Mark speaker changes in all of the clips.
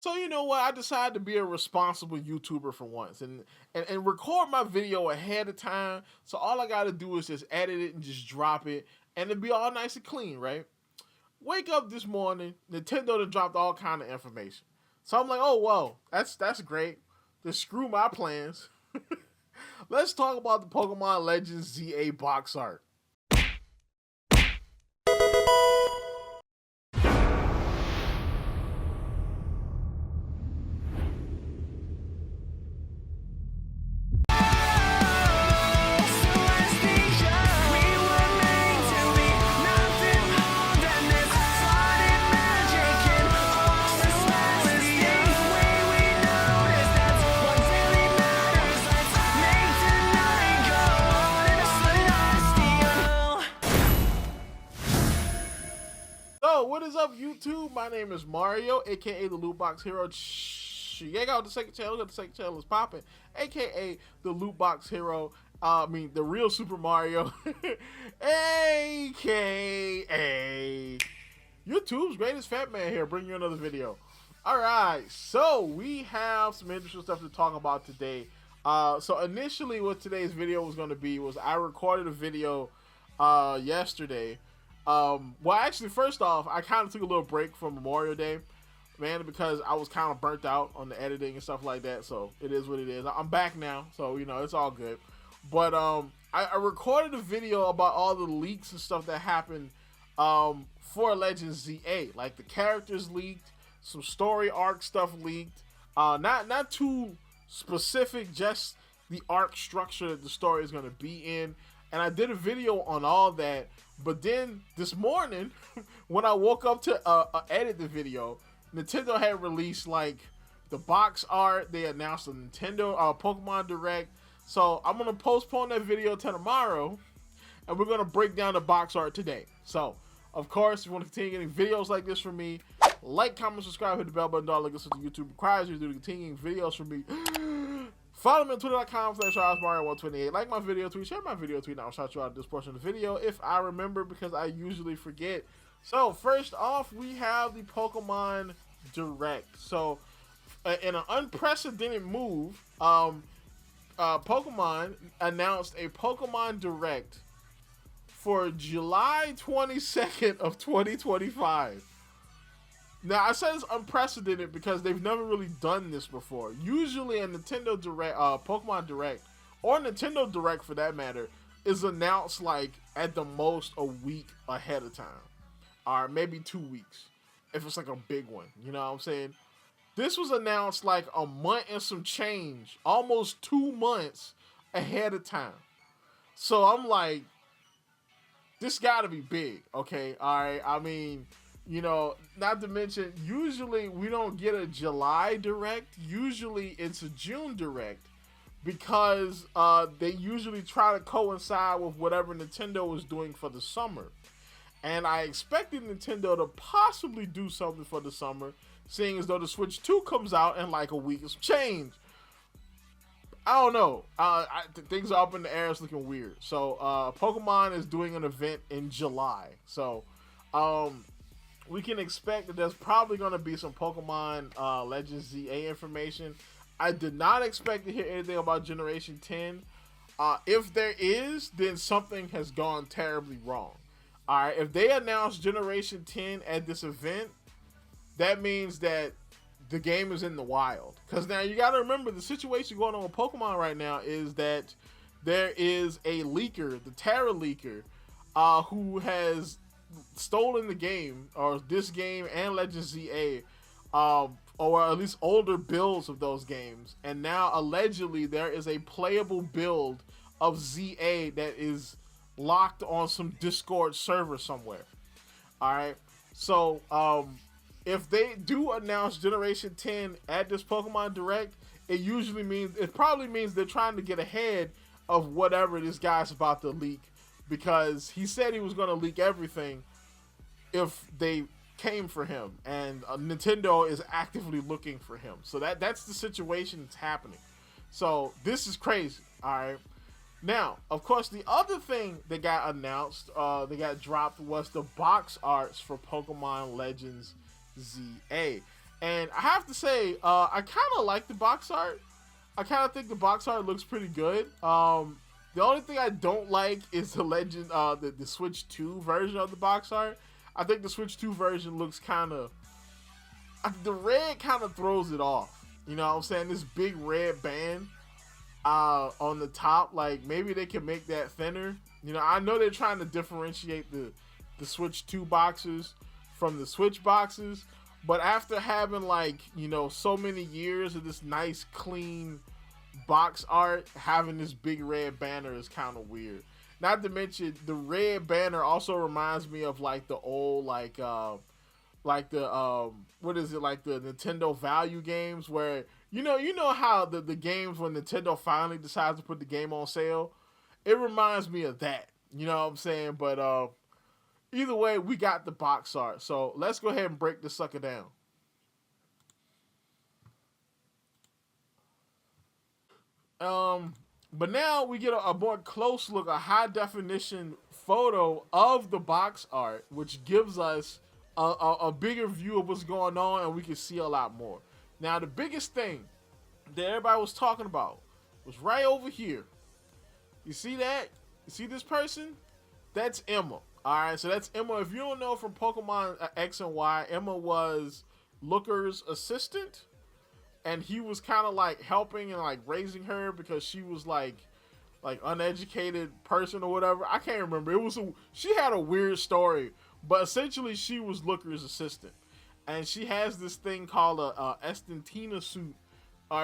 Speaker 1: So you know what? I decided to be a responsible YouTuber for once and record my video ahead of time. So all I gotta do is just edit it and just drop it, and it'll be all nice and clean, right? Wake up this morning, Nintendo done dropped all kind of information. So I'm like, oh whoa, that's great. Just screw my plans. Let's talk about the Pokemon Legends ZA box art. So, what is up, YouTube? My name is Mario, aka the Loot Box Hero. Yeah, got the second channel. The second channel is popping, aka the Loot Box Hero. The real Super Mario, aka YouTube's greatest fat man here. Bring you another video. All right, so we have some interesting stuff to talk about today. So initially, what today's video was going to be was I recorded a video yesterday. Well, actually, first off, I kind of took a little break from Memorial Day, man, because I was kind of burnt out on the editing and stuff like that. So it is what it is. I'm back now, so you know it's all good. But I recorded a video about all the leaks and stuff that happened for Legends ZA. Like the characters leaked, some story arc stuff leaked. Not too specific, just the arc structure that the story is going to be in. And I did a video on all that. But then this morning, when I woke up to edit the video, Nintendo had released like the box art. They announced a Nintendo Pokemon Direct. So I'm gonna postpone that video to tomorrow, and we're gonna break down the box art today. So of course, if you want to continue getting videos like this from me, like, comment, subscribe, hit the bell button, all like this, what YouTube requires you to do to continue videos from me. Follow me on twitter.com/RSMario128. Like my video tweet, share my video tweet, and I'll shout you out this portion of the video if I remember, because I usually forget. So first off, we have the Pokemon Direct. So in an unprecedented move, Pokemon announced a Pokemon Direct for July 22nd of 2025. Now, I said it's unprecedented because they've never really done this before. Usually a Nintendo Direct, Pokemon Direct, or Nintendo Direct for that matter, is announced like at the most a week ahead of time. Or maybe 2 weeks, if it's like a big one, you know what I'm saying? This was announced like a month and some change, almost 2 months ahead of time. So I'm like, this gotta be big, okay? All right, I mean, you know, not to mention, usually we don't get a July Direct. Usually it's a June Direct because they usually try to coincide with whatever Nintendo was doing for the summer. And I expected Nintendo to possibly do something for the summer, seeing as though the Switch 2 comes out in like a week of change. I don't know. Things are up in the air. It's looking weird. So Pokemon is doing an event in July. So we can expect that there's probably going to be some Pokemon Legends ZA information. I did not expect to hear anything about Generation 10. If there is, then something has gone terribly wrong. Alright, if they announce Generation 10 at this event, that means that the game is in the wild. Because now you got to remember, the situation going on with Pokemon right now is that there is a leaker, the Terra leaker, who has stolen the game, or this game and Legends ZA, or at least older builds of those games, and now allegedly there is a playable build of ZA that is locked on some Discord server somewhere. All right, so if they do announce Generation 10 at this Pokemon Direct, it probably means they're trying to get ahead of whatever this guy's about to leak, because he said he was going to leak everything if they came for him, and Nintendo is actively looking for him. So that's the situation that's happening. So this is crazy. All right. Now, of course, the other thing that got announced, that got dropped, was the box arts for Pokemon Legends ZA. And I have to say, I kind of like the box art. I kind of think the box art looks pretty good. The only thing I don't like is the Legend, the Switch 2 version of the box art. I think the Switch 2 version looks kind of, the red kind of throws it off. You know what I'm saying? This big red band on the top, like maybe they can make that thinner. You know, I know they're trying to differentiate the Switch 2 boxes from the Switch boxes, but after having like, you know, so many years of this nice clean box art, having this big red banner is kind of weird. Not to mention the red banner also reminds me of like the old like the what is it, like the Nintendo value games where you know how the games when Nintendo finally decides to put the game on sale, it reminds me of that. You know what I'm saying? But either way, we got the box art. So let's go ahead and break this sucker down. But now we get a more close look, a high definition photo of the box art, which gives us a bigger view of what's going on, and we can see a lot more. Now, the biggest thing that everybody was talking about was right over here. You see that? You see this person? That's Emma. All right, so that's Emma. If you don't know from Pokemon X and Y, Emma was Looker's assistant, and he was kind of like helping and like raising her because she was like uneducated person or whatever. I can't remember. She had a weird story, but essentially she was Looker's assistant, and she has this thing called a Estantina suit,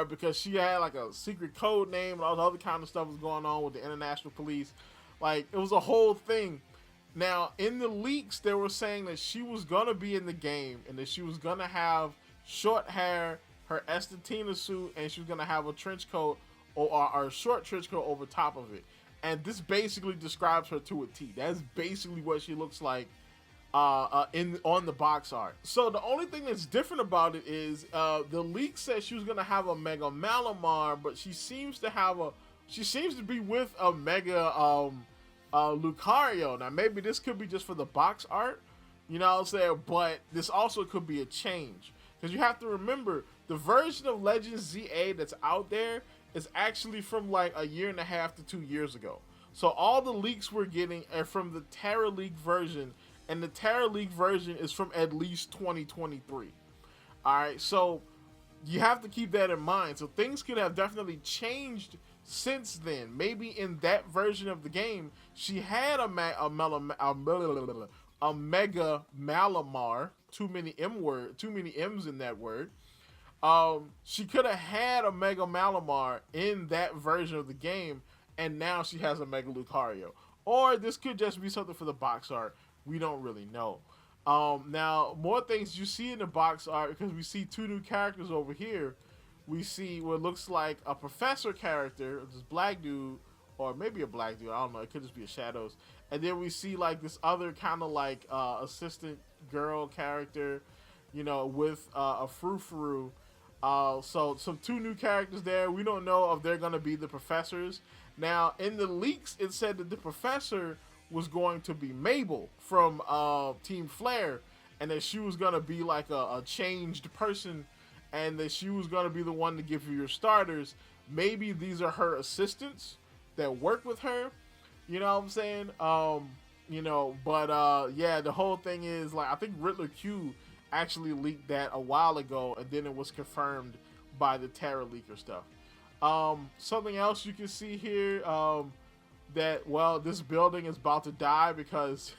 Speaker 1: because she had like a secret code name and all the other kind of stuff was going on with the international police. Like it was a whole thing. Now in the leaks, they were saying that she was gonna be in the game and that she was gonna have short hair, her Estantina suit, and she was gonna have a trench coat or a short trench coat over top of it. And this basically describes her to a T. That's basically what she looks like on the box art. So the only thing that's different about it is the leak said she was gonna have a Mega Malamar, but she seems to be with a Mega Lucario. Now maybe this could be just for the box art, you know what I'm saying? But this also could be a change, because you have to remember the version of Legends ZA that's out there is actually from like a year and a half to 2 years ago. So all the leaks we're getting are from the Terra League version, and the Terra League version is from at least 2023. All right, so you have to keep that in mind. So things could have definitely changed since then. Maybe in that version of the game, she had a Mega Malamar. Too many M's in that word. She could have had a Mega Malamar in that version of the game, and now she has a Mega Lucario. Or this could just be something for the box art. We don't really know. Now, more things you see in the box art, because we see two new characters over here. We see what looks like a professor character, this black dude, or maybe a black dude, I don't know, it could just be a Shadows. And then we see like this other kind of like assistant girl character, you know, with a frou-frou. So some two new characters there. We don't know if they're going to be the professors. Now, in the leaks, it said that the professor was going to be Mabel from Team Flare, and that she was going to be like a changed person, and that she was going to be the one to give you your starters. Maybe these are her assistants that work with her. You know what I'm saying? You know, but yeah, the whole thing is like, I think Riddler Q actually leaked that a while ago, and then it was confirmed by the Terra Leaker stuff. Something else you can see here, that, well, this building is about to die because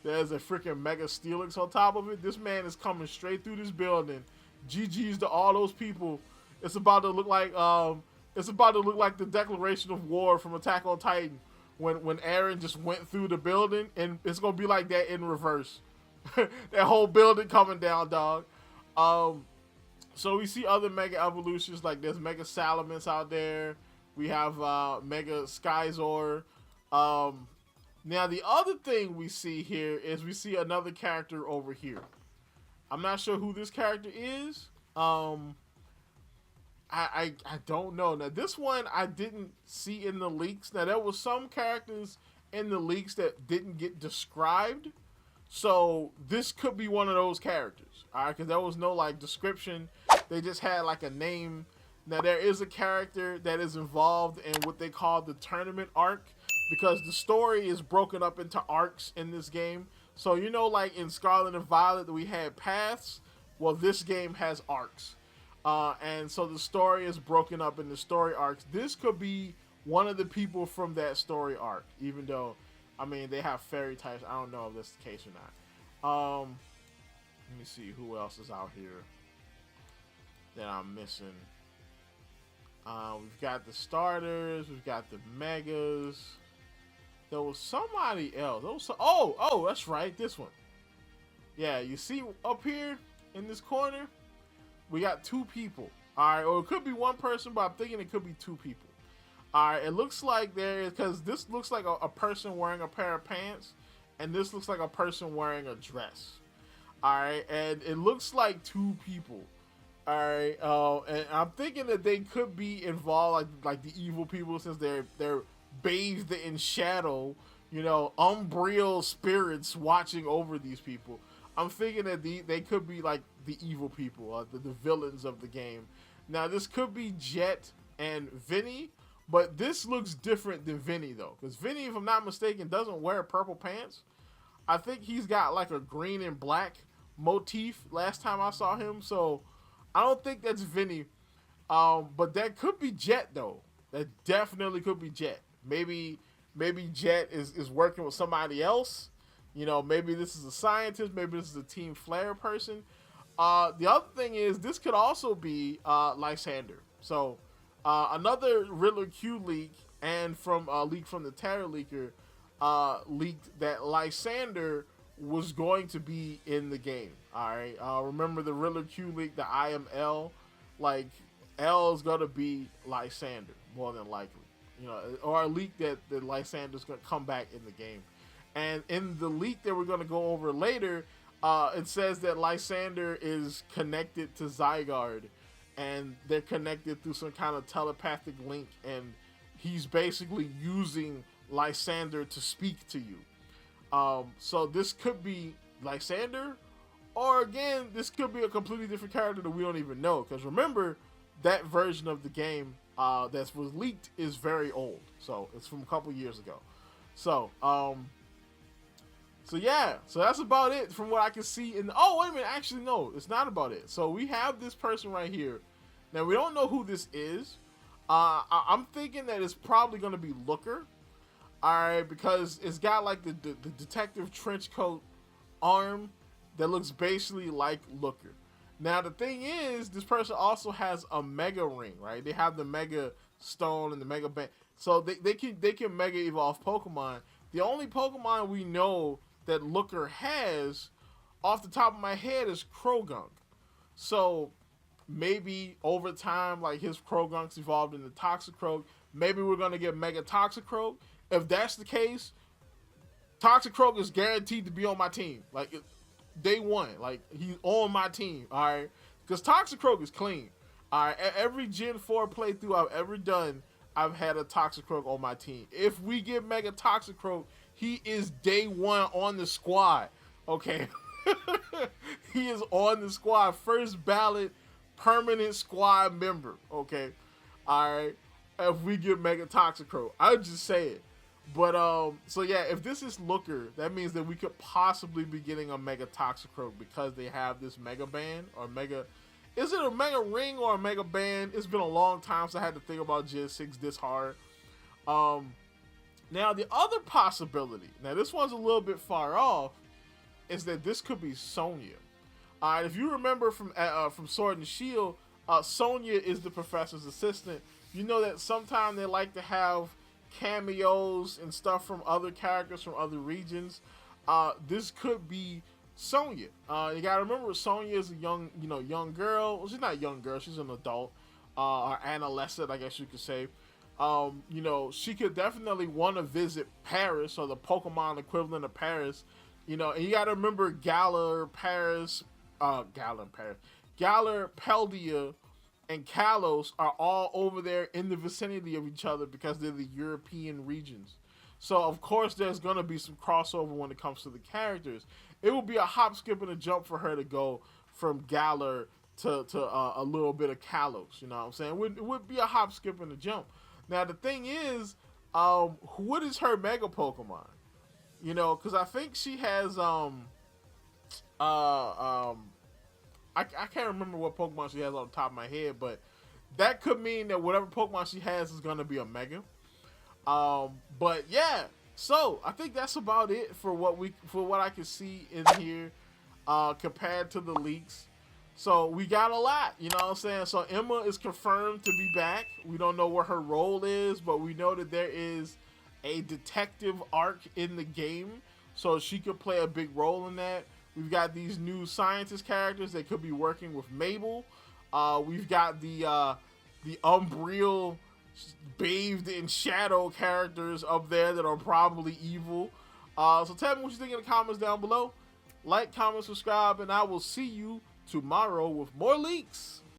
Speaker 1: there's a freaking Mega Steelix on top of it. This man is coming straight through this building. GG's to all those people. It's about to look like the declaration of war from Attack on Titan when Eren just went through the building, and it's gonna be like that in reverse. That whole building coming down, dog. So we see other Mega Evolutions, like there's Mega Salamence out there. We have Mega Skyzor. Now the other thing we see here is we see another character over here. I'm not sure who this character is. I don't know. Now this one I didn't see in the leaks. Now there was some characters in the leaks that didn't get described. So this could be one of those characters, all right? Because there was no like description; they just had like a name. Now there is a character that is involved in what they call the tournament arc, because the story is broken up into arcs in this game. So you know, like in Scarlet and Violet, we had paths. Well, this game has arcs, and so the story is broken up into story arcs. This could be one of the people from that story arc, even though, I mean, they have fairy types. I don't know if that's the case or not. Let me see who else is out here that I'm missing. We've got the starters. We've got the megas. There was somebody else. Oh, that's right. This one. Yeah, you see up here in this corner, we got two people. All right, or it could be one person, but I'm thinking it could be two people. All right, it looks like there is, because this looks like a person wearing a pair of pants, and this looks like a person wearing a dress. All right, and it looks like two people. All right, and I'm thinking that they could be involved, like the evil people, since they're bathed in shadow. You know, umbreal spirits watching over these people. I'm thinking that they could be like the evil people, the villains of the game. Now, this could be Jet and Vinny, but this looks different than Vinny, though. Because Vinny, if I'm not mistaken, doesn't wear purple pants. I think he's got like a green and black motif last time I saw him. So I don't think that's Vinny. But that could be Jet, though. That definitely could be Jet. Maybe Jet is working with somebody else. You know, maybe this is a scientist. Maybe this is a Team Flare person. The other thing is, this could also be Lysander. So another Riddler Q leak, and from a leak from the Terror Leaker, leaked that Lysander was going to be in the game. All right. Remember the Riddler Q leak, the I am L? Like, L is going to be Lysander, more than likely. You know, or a leak that Lysander's going to come back in the game. And in the leak that we're going to go over later, it says that Lysander is connected to Zygarde, and they're connected through some kind of telepathic link, and he's basically using Lysander to speak to you. So this could be Lysander, or again, this could be a completely different character that we don't even know. Because remember, that version of the game that was leaked is very old, so it's from a couple years ago. So yeah, so that's about it from what I can see. Oh, wait a minute, actually no, it's not about it. So we have this person right here. Now we don't know who this is. I'm thinking that it's probably going to be Looker. All right, because it's got like the detective trench coat arm that looks basically like Looker. Now the thing is, this person also has a Mega Ring, right? They have the Mega Stone and the Mega Band, so they can Mega Evolve Pokemon. The only Pokemon we know that Looker has, off the top of my head, is Krogunk. So maybe over time, like his Krogunk's evolved into Toxicroak. Maybe we're gonna get Mega Toxicroak. If that's the case, Toxicroak is guaranteed to be on my team. Like day one, like he's on my team. All right, because Toxicroak is clean. All right, every Gen 4 playthrough I've ever done, I've had a Toxicroak on my team. If we get Mega Toxicroak, he is day one on the squad. Okay, he is on the squad, first ballot, permanent squad member. Okay, all right. If we get Mega Toxicroak, I just say it. But so yeah, if this is Looker, that means that we could possibly be getting a Mega Toxicroak because they have this Mega Band or Mega. Is it a Mega Ring or a Mega Band? It's been a long time, so I had to think about Gen 6 this hard. Now the other possibility, now this one's a little bit far off, is that this could be Sonia. If you remember from Sword and Shield, Sonia is the professor's assistant. You know that sometimes they like to have cameos and stuff from other characters from other regions. This could be Sonia. You gotta remember, Sonia is a young girl. Well, she's not a young girl. She's an adult, or adolescent, I guess you could say. She could definitely want to visit Paris, or the Pokemon equivalent of Paris. And you gotta remember Galar, Paldea, and Kalos are all over there in the vicinity of each other because they're the European regions. So of course there's gonna be some crossover when it comes to the characters. It will be a hop, skip, and a jump for her to go from Galar to a little bit of Kalos. You know what I'm saying? It would be a hop, skip, and a jump. Now the thing is, what is her mega Pokemon? You know, because I think she has I can't remember what Pokemon she has on the top of my head, but that could mean that whatever Pokemon she has is gonna be a mega. But yeah, so I think that's about it for what I can see in here, compared to the leaks. So we got a lot, you know what I'm saying? So Emma is confirmed to be back. We don't know what her role is, but we know that there is a detective arc in the game, so she could play a big role in that. We've got these new scientist characters that could be working with Mabel. We've got the Umbreal bathed in shadow characters up there that are probably evil. So tell me what you think in the comments down below. Like, comment, subscribe, and I will see you tomorrow with more leaks.